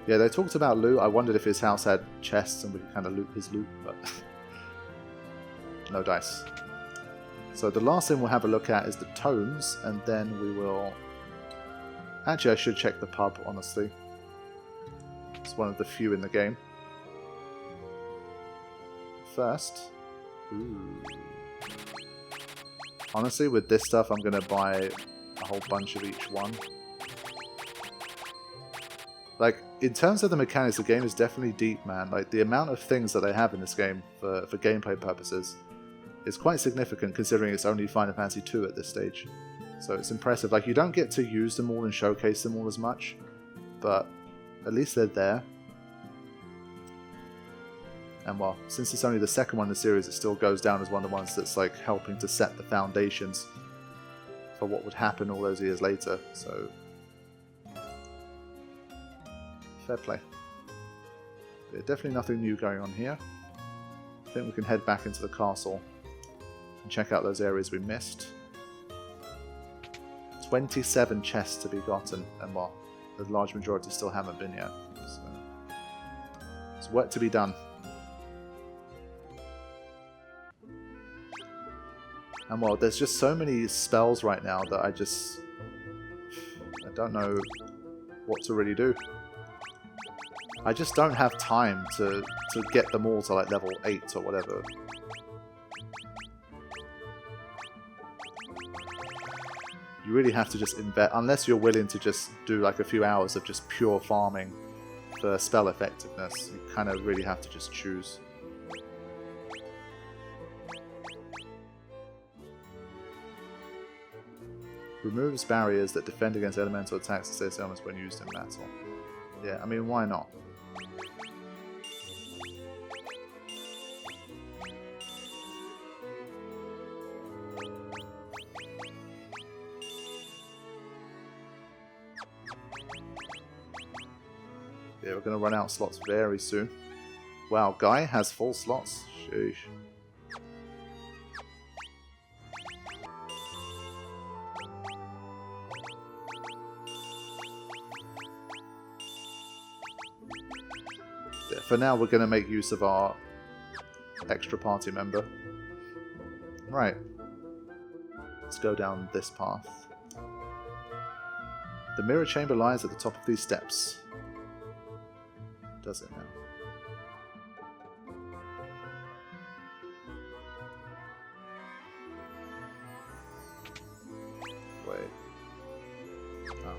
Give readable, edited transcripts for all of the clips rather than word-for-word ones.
Yeah, they talked about loot. I wondered if his house had chests and we could kind of loot his loot, but no dice. So the last thing we'll have a look at is the tomes, and then we will... Actually, I should check the pub, honestly. It's one of the few in the game. First... Ooh. Honestly, with this stuff, I'm going to buy a whole bunch of each one. Like, in terms of the mechanics, the game is definitely deep, man. Like, the amount of things that they have in this game for gameplay purposes is quite significant, considering it's only Final Fantasy II at this stage. So it's impressive. Like, you don't get to use them all and showcase them all as much, but at least they're there. And well, since it's only the second one in the series, it still goes down as one of the ones that's like helping to set the foundations for what would happen all those years later. So fair play. Yeah, definitely nothing new going on here. I think we can head back into the castle and check out those areas we missed. 27 chests to be gotten, and well, the large majority still haven't been yet. So there's work to be done. And well, there's just so many spells right now that I don't know what to really do. I just don't have time to get them all to like level 8 or whatever. You really have to just invest, unless you're willing to just do like a few hours of just pure farming for spell effectiveness. You kind of really have to just choose. Removes barriers that defend against elemental attacks and status elements when used in battle. Yeah, I mean, why not? Yeah, we're going to run out of slots very soon. Wow, Guy has full slots. Sheesh. For now, we're going to make use of our extra party member. Right. Let's go down this path. The mirror chamber lies at the top of these steps. Does it now? Wait. Oh.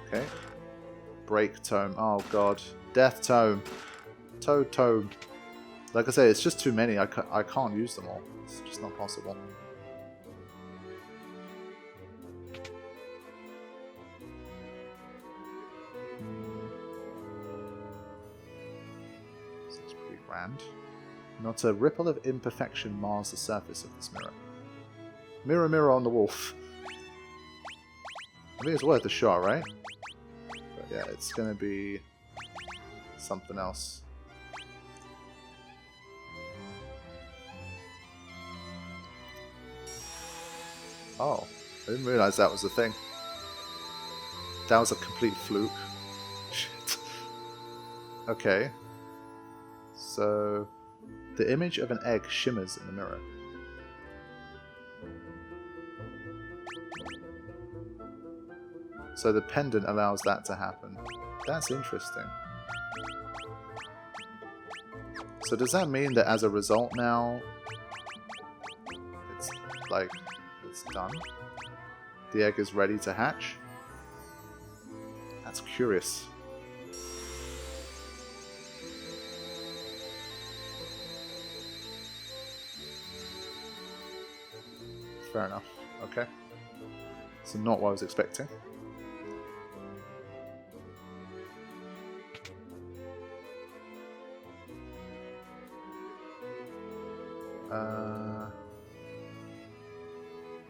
Okay. Break tome. Oh god. Death tome. Toad tome. Like I say, it's just too many. I can't use them all. It's just not possible. This is pretty grand. Not a ripple of imperfection mars the surface of this mirror. Mirror, mirror on the wolf. I think it's worth a shot, right? Yeah, it's gonna be something else. Oh, I didn't realize that was a thing. That was a complete fluke. Shit. Okay. So, the image of an egg shimmers in the mirror. So the pendant allows that to happen. That's interesting. So does that mean that as a result now, it's like, it's done? The egg is ready to hatch? That's curious. Fair enough. Okay. So not what I was expecting.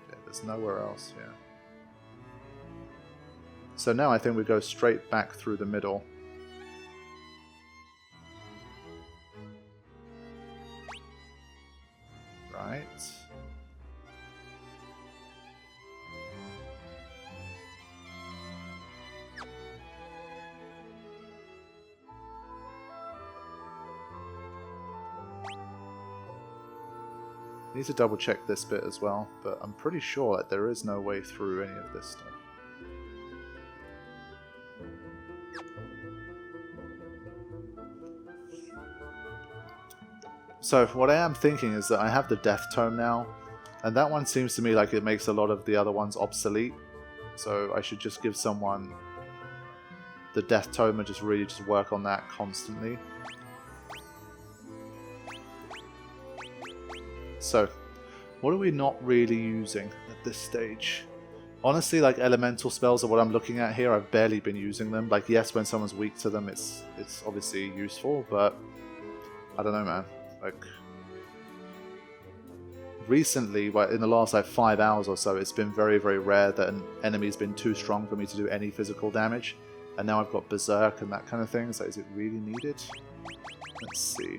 Yeah, there's nowhere else, yeah. So now I think we go straight back through the middle. Right. Need to double check this bit as well, but I'm pretty sure that there is no way through any of this stuff. So what I am thinking is that I have the Death Tome now, and that one seems to me like it makes a lot of the other ones obsolete. So I should just give someone the Death Tome and just really just work on that constantly. So, what are we not really using at this stage? Honestly, like elemental spells are what I'm looking at here. I've barely been using them. Like, yes, when someone's weak to them, it's obviously useful, but I don't know, man. Like, recently, well, in the last like 5 hours or so, it's been very, very rare that an enemy's been too strong for me to do any physical damage. And now I've got Berserk and that kind of thing, so is it really needed? Let's see.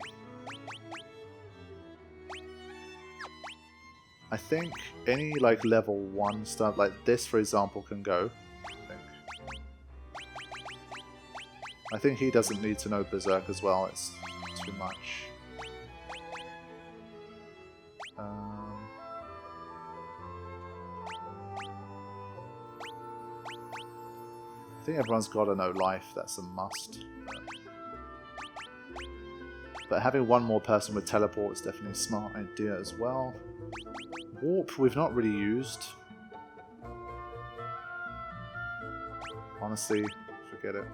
I think any like level 1 stuff, like this for example, can go. I think he doesn't need to know Berserk as well, it's too much. I think everyone's got to know Life, that's a must. But having one more person with teleport is definitely a smart idea as well. Warp we've not really used. Honestly, forget it.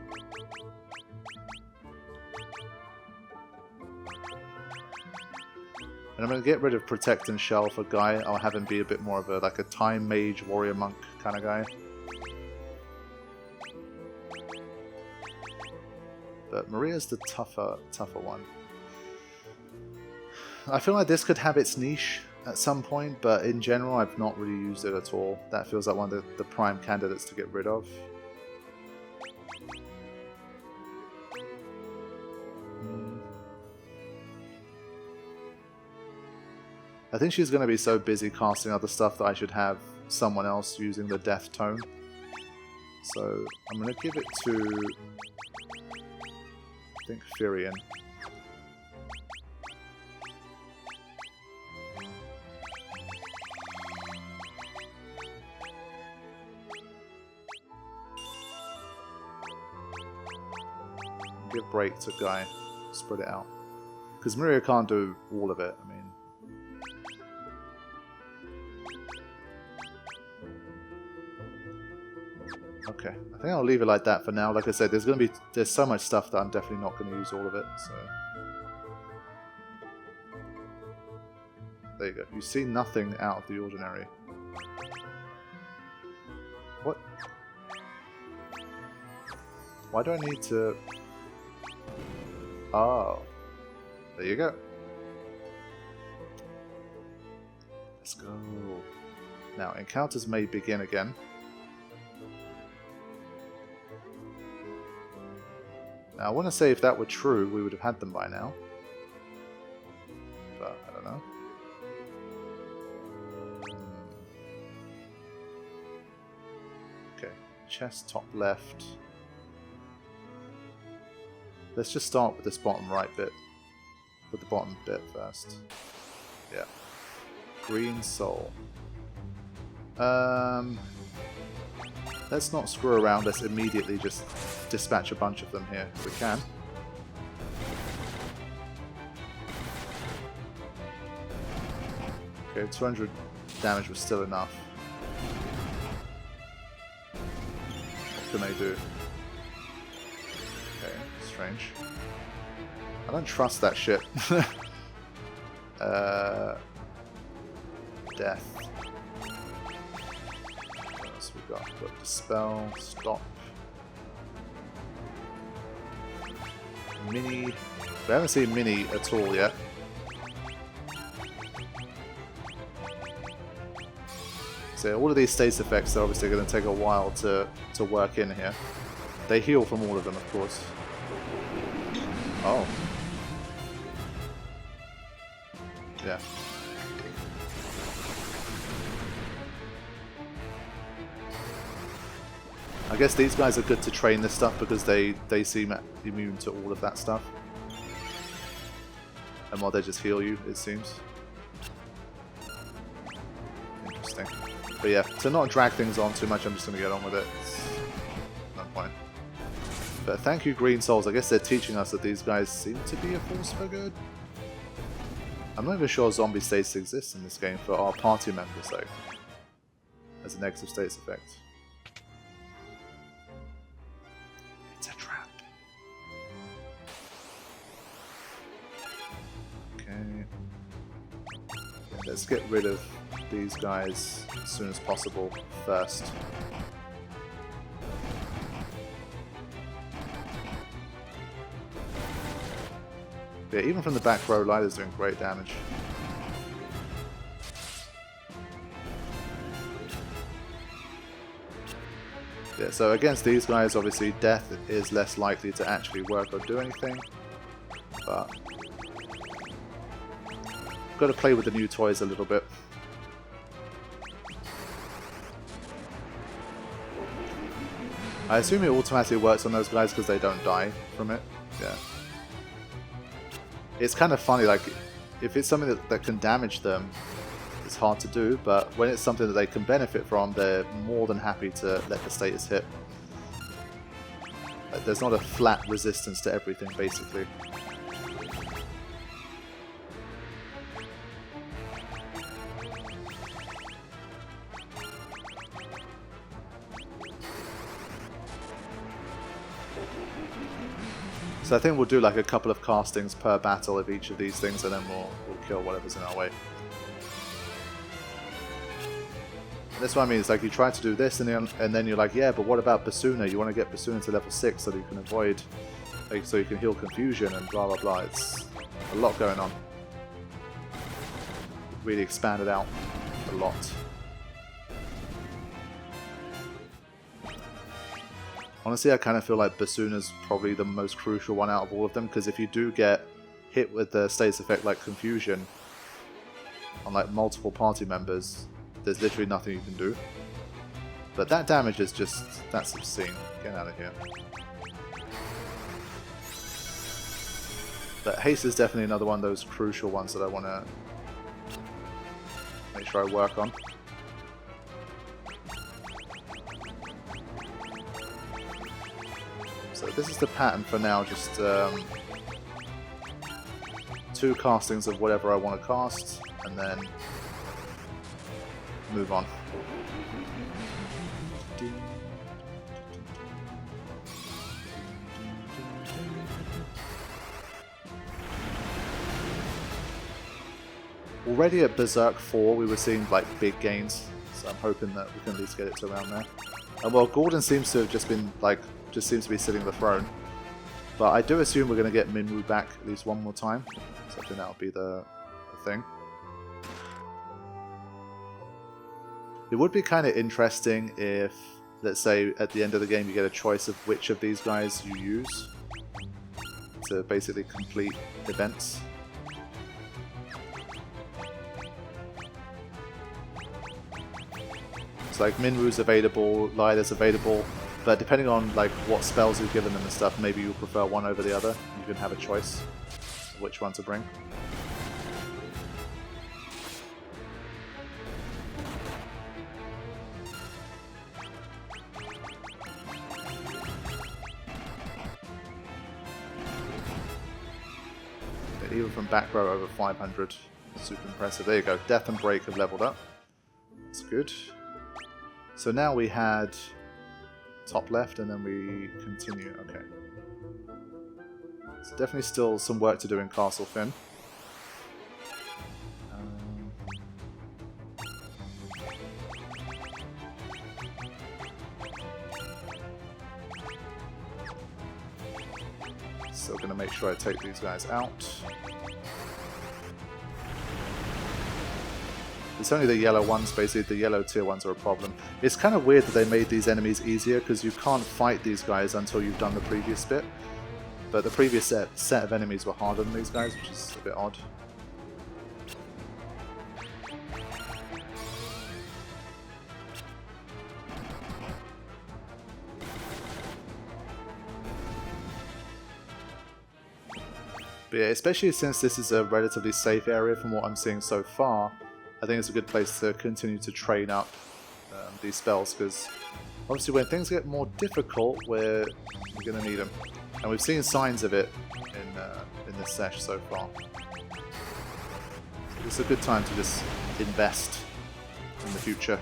And I'm going to get rid of Protect and Shell for Guy. I'll have him be a bit more of a like a Time Mage, Warrior Monk kind of guy. But Maria's the tougher one. I feel like this could have its niche at some point, but in general I've not really used it at all. That feels like one of the prime candidates to get rid of. I think she's going to be so busy casting other stuff that I should have someone else using the Death Tome. So I'm going to give it to, I think, Ffii. Give break to Guy, spread it out. Because Maria can't do all of it, I mean. Okay, I think I'll leave it like that for now. Like I said, there's so much stuff that I'm definitely not going to use all of it, so. There you go. You see nothing out of the ordinary. What? Why do I need to... Oh, there you go. Let's go. Now, encounters may begin again. Now, I want to say if that were true, we would have had them by now. But, I don't know. Okay, chest top left. Let's just start with this bottom right bit. With the bottom bit first. Yeah. Green soul. Let's not screw around. Let's immediately just dispatch a bunch of them here if we can. Okay, 200 damage was still enough. What can they do? Okay, strange. I don't trust that shit. Death. What else we got? We've got Dispel, Stop. Mini. We haven't seen Mini at all yet. So all of these status effects are obviously going to take a while to work in here. They heal from all of them, of course. Oh. Yeah. I guess these guys are good to train this stuff because they seem immune to all of that stuff. And while they just heal you, it seems. But yeah, to not drag things on too much, I'm just going to get on with it. It's no point. But thank you, Green Souls. I guess they're teaching us that these guys seem to be a force for good. I'm not even sure zombie states exist in this game for our party members, though, as a negative states effect. It's a trap. Okay. Let's get rid of these guys as soon as possible first. Yeah, even from the back row, Lila's doing great damage. Yeah, so against these guys, obviously, death is less likely to actually work or do anything. But got to play with the new toys a little bit. I assume it automatically works on those guys because they don't die from it. Yeah. It's kind of funny, like, if it's something that can damage them, it's hard to do, but when it's something that they can benefit from, they're more than happy to let the status hit. Like, there's not a flat resistance to everything, basically. So I think we'll do like a couple of castings per battle of each of these things, and then we'll kill whatever's in our way. That's what I mean, it's like you try to do this and then you're like, yeah, but what about Basuna? You want to get Basuna to level 6 so that you can avoid, like, so you can heal confusion and blah blah blah. It's a lot going on. Really expanded out a lot. Honestly, I kind of feel like Basuna's probably the most crucial one out of all of them, because if you do get hit with the status effect like confusion on like multiple party members, there's literally nothing you can do. But that damage is just, that's obscene. Get out of here. But haste is definitely another one of those crucial ones that I want to make sure I work on. So this is the pattern for now, just 2 castings of whatever I want to cast, and then move on. Already at Berserk 4 we were seeing like big gains, so I'm hoping that we can at least get it to around there. And well, Gordon seems to have just been like, just seems to be sitting on the throne. But I do assume we're going to get Minwoo back at least one more time, so I think that'll be the thing. It would be kind of interesting if, let's say, at the end of the game you get a choice of which of these guys you use to basically complete events. It's like Minwoo's available, Lila's available, but depending on like what spells you've given them and stuff, maybe you prefer one over the other. You can have a choice of which one to bring. Even from back row over 500. Super impressive. There you go. Death and Break have leveled up. That's good. So now we had top left and then we continue. Okay. So definitely still some work to do in Castle Fynn. Still going to make sure I take these guys out. It's only the yellow ones, basically the yellow tier ones are a problem. It's kind of weird that they made these enemies easier because you can't fight these guys until you've done the previous bit. But the previous set of enemies were harder than these guys, which is a bit odd. But yeah, especially since this is a relatively safe area from what I'm seeing so far, I think it's a good place to continue to train up these spells, because obviously when things get more difficult, we're going to need them. And we've seen signs of it in this sesh so far. So it's a good time to just invest in the future.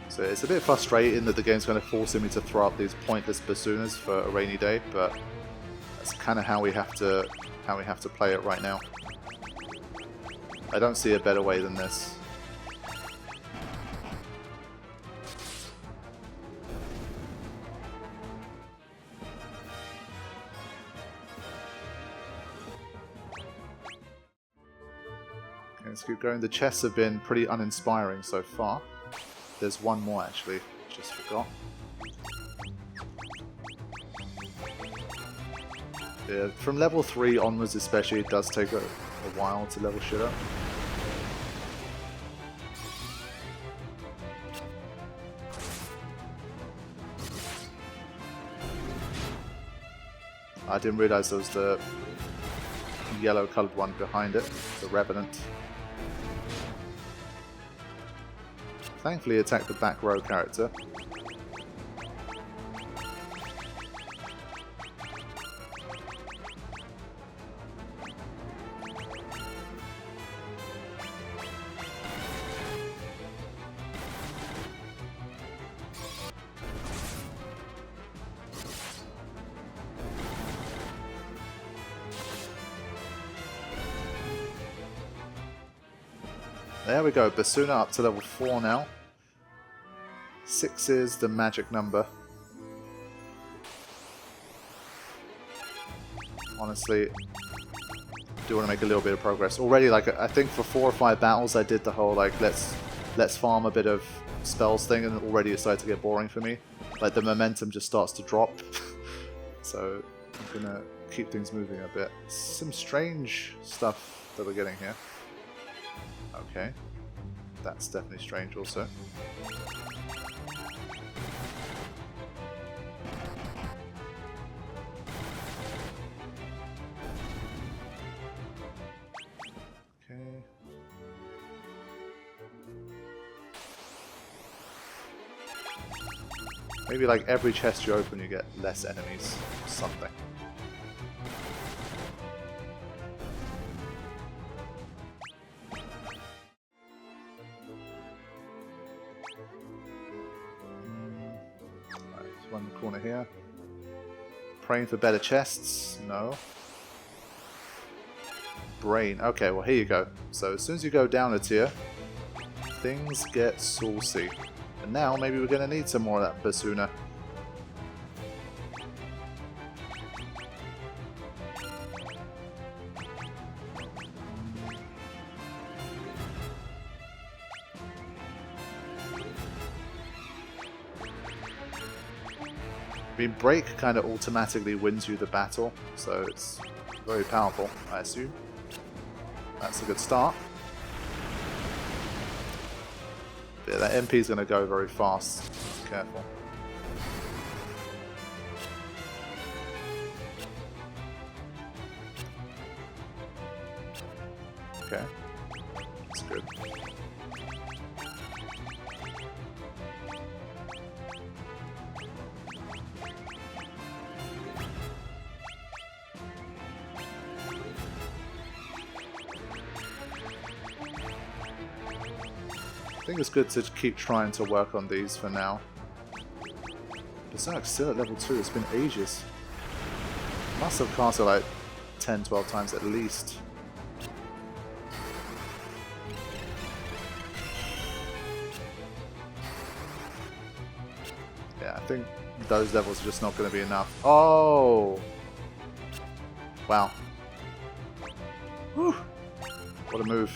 So it's a bit frustrating that the game's going to force me to throw up these pointless basunas for a rainy day, but that's kind of how we have to play it right now. I don't see a better way than this. Okay, let's keep going. The chests have been pretty uninspiring so far. There's one more actually, just forgot. Yeah, from level 3 onwards especially, it does take a while to level shit up. I didn't realise there was the yellow coloured one behind it, the Revenant. Thankfully attacked the back row character. There we go, Basuna up to level 4 now. 6 is the magic number. Honestly, do want to make a little bit of progress. Already, like, I think for 4 or 5 battles I did the whole, like, let's farm a bit of spells thing, and already it started to get boring for me. Like, the momentum just starts to drop. So, I'm gonna keep things moving a bit. Some strange stuff that we're getting here. Okay. That's definitely strange also. Okay. Maybe like every chest you open you get less enemies or something. One corner here. Praying for better chests? No. Brain. Okay, well here you go. So as soon as you go down a tier, things get saucy. And now maybe we're going to need some more of that Basuna. I mean, break kind of automatically wins you the battle, so it's very powerful, I assume. That's a good start. But yeah, that MP is going to go very fast. Careful. Okay, that's good. I think it's good to keep trying to work on these for now. Berserk's still at level 2, it's been ages. Must have cast it like 10-12 times at least. Yeah, I think those levels are just not going to be enough. Oh! Wow. Whew. What a move.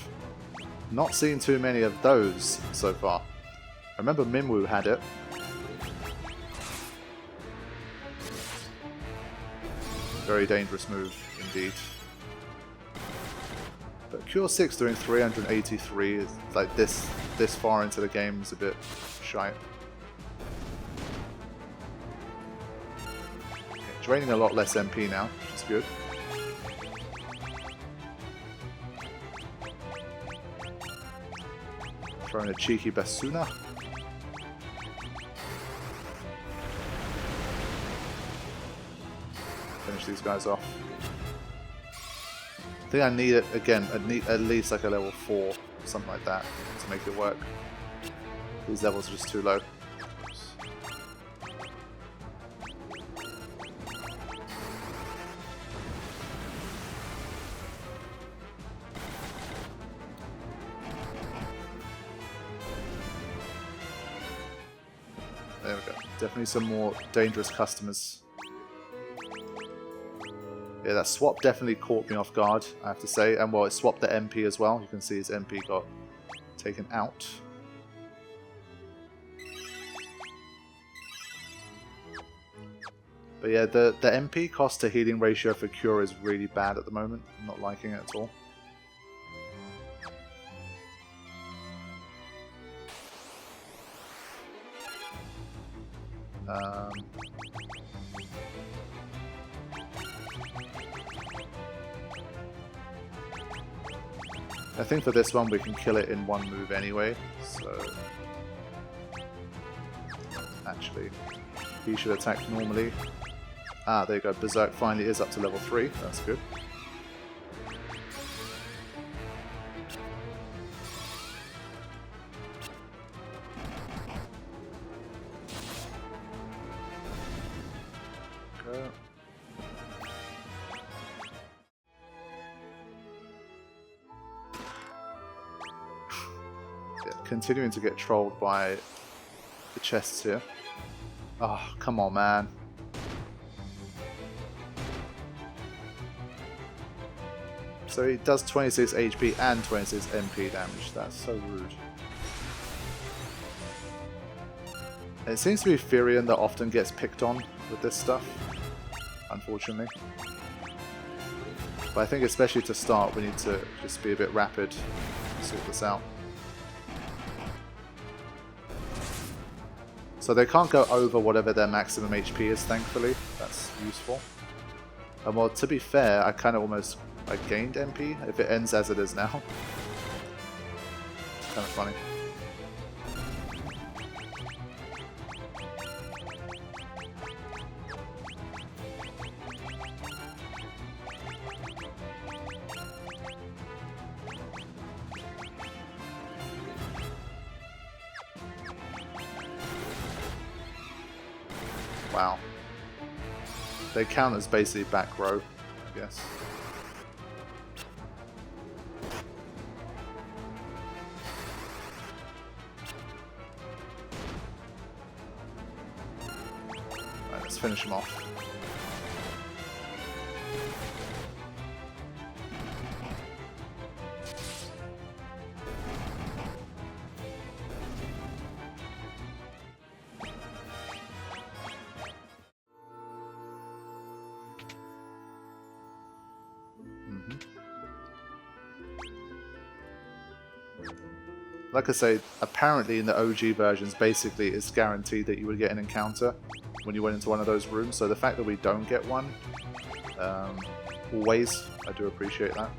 Not seen too many of those so far. I remember Minwoo had it. Very dangerous move indeed. But Cure 6 doing 383 is like this far into the game is a bit shy. Okay, draining a lot less MP now, which is good. Throw in a cheeky Basuna. Finish these guys off. I think I need it again. I need at least like a level 4, something like that, to make it work. These levels are just too low. There we go. Definitely some more dangerous customers. Yeah, that swap definitely caught me off guard, I have to say. And well, it swapped the MP as well. You can see his MP got taken out. But yeah, the MP cost to healing ratio for Cure is really bad at the moment. I'm not liking it at all. I think for this one we can kill it in one move anyway, so actually he should attack normally. Ah, there you go, Berserk finally is up to level 3, that's good. Go. Continuing to get trolled by the chests here. Oh, come on, man. So he does 26 HP and 26 MP damage. That's so rude. And it seems to be Fynn that often gets picked on with this stuff, unfortunately. But I think especially to start, we need to just be a bit rapid to sort this out. So they can't go over whatever their maximum HP is, thankfully. That's useful. And well, to be fair, I kind of almost gained MP if it ends as it is now. It's kind of funny. Wow. They count as basically back row, I guess. Right, let's finish him off. Like I say, apparently in the OG versions, basically it's guaranteed that you would get an encounter when you went into one of those rooms. So the fact that we don't get one, always, I do appreciate that.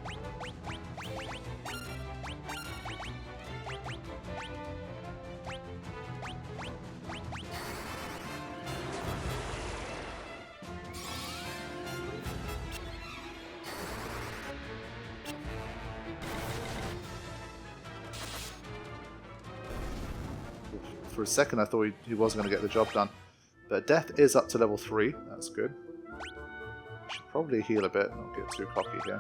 For a second I thought he wasn't going to get the job done. But Death is up to level 3, that's good. Should probably heal a bit, not get too cocky here.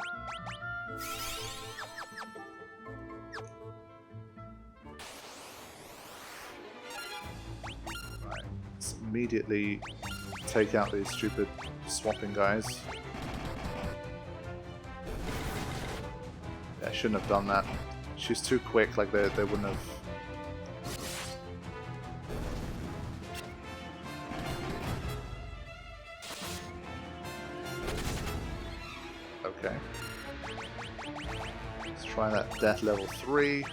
Right, let's immediately take out these stupid swapping guys. Yeah, I shouldn't have done that. She's too quick, like they wouldn't have... Okay. Let's try that Death level 3.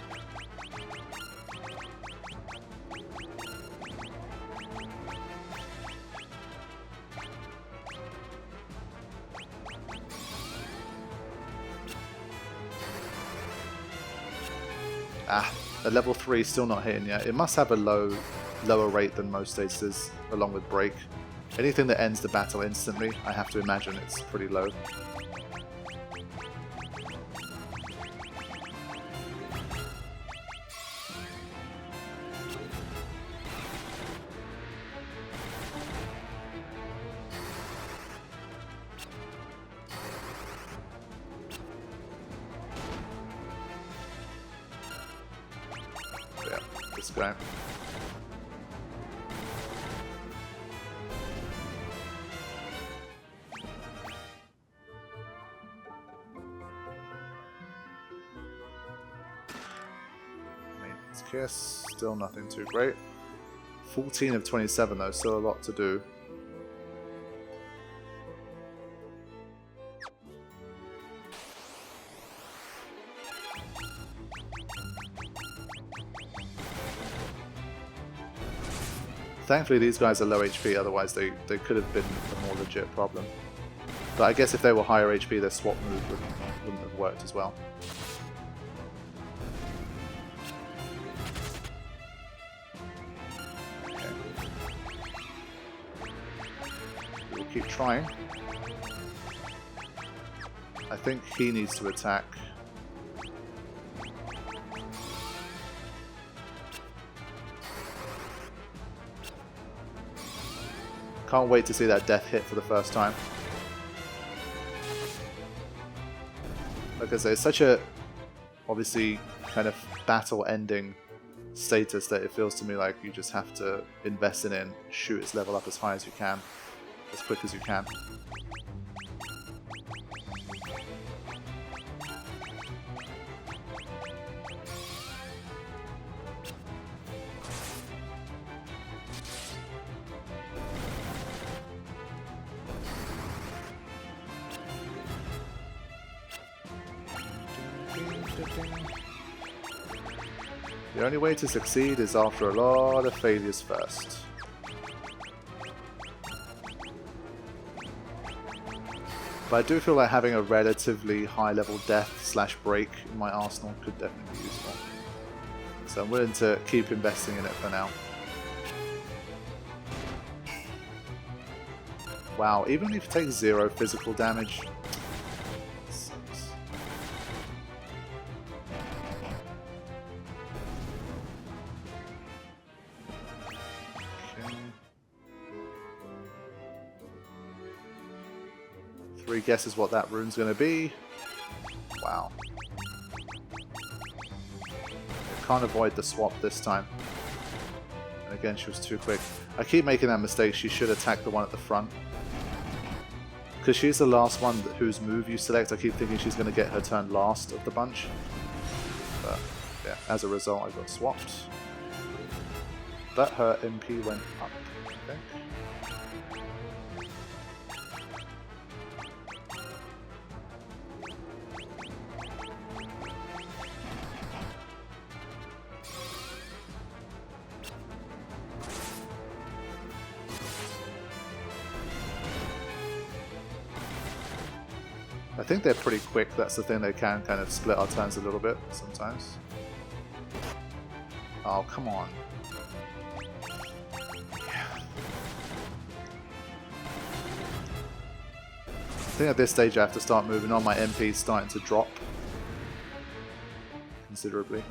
Ah, At level 3, still not hitting yet. It must have a lower rate than most stages, along with break. Anything that ends the battle instantly, I have to imagine it's pretty low. Yeah, this guy. Kiss, still nothing too great. 14 of 27 though, still a lot to do. Thankfully these guys are low HP, otherwise they could have been a more legit problem. But I guess if they were higher HP, their swap move wouldn't have worked as well. Keep trying. I think he needs to attack. Can't wait to see that death hit for the first time. Like I say, it's such a obviously kind of battle-ending status that it feels to me like you just have to invest in it and shoot its level up as high as you can. As quick as you can. The only way to succeed is after a lot of failures first. But I do feel like having a relatively high level death / break in my arsenal could definitely be useful. So I'm willing to keep investing in it for now. Wow, even if it takes 0 physical damage. Sucks. Okay. 3 guesses what that rune's going to be. Wow. Can't avoid the swap this time. And again, she was too quick. I keep making that mistake. She should attack the one at the front. Because she's the last one whose move you select. I keep thinking she's going to get her turn last of the bunch. But yeah, as a result, I got swapped. But her MP went up, I think. I think they're pretty quick, that's the thing, they can kind of split our turns a little bit sometimes. Oh, come on. Yeah. I think at this stage I have to start moving on, my MP's starting to drop considerably.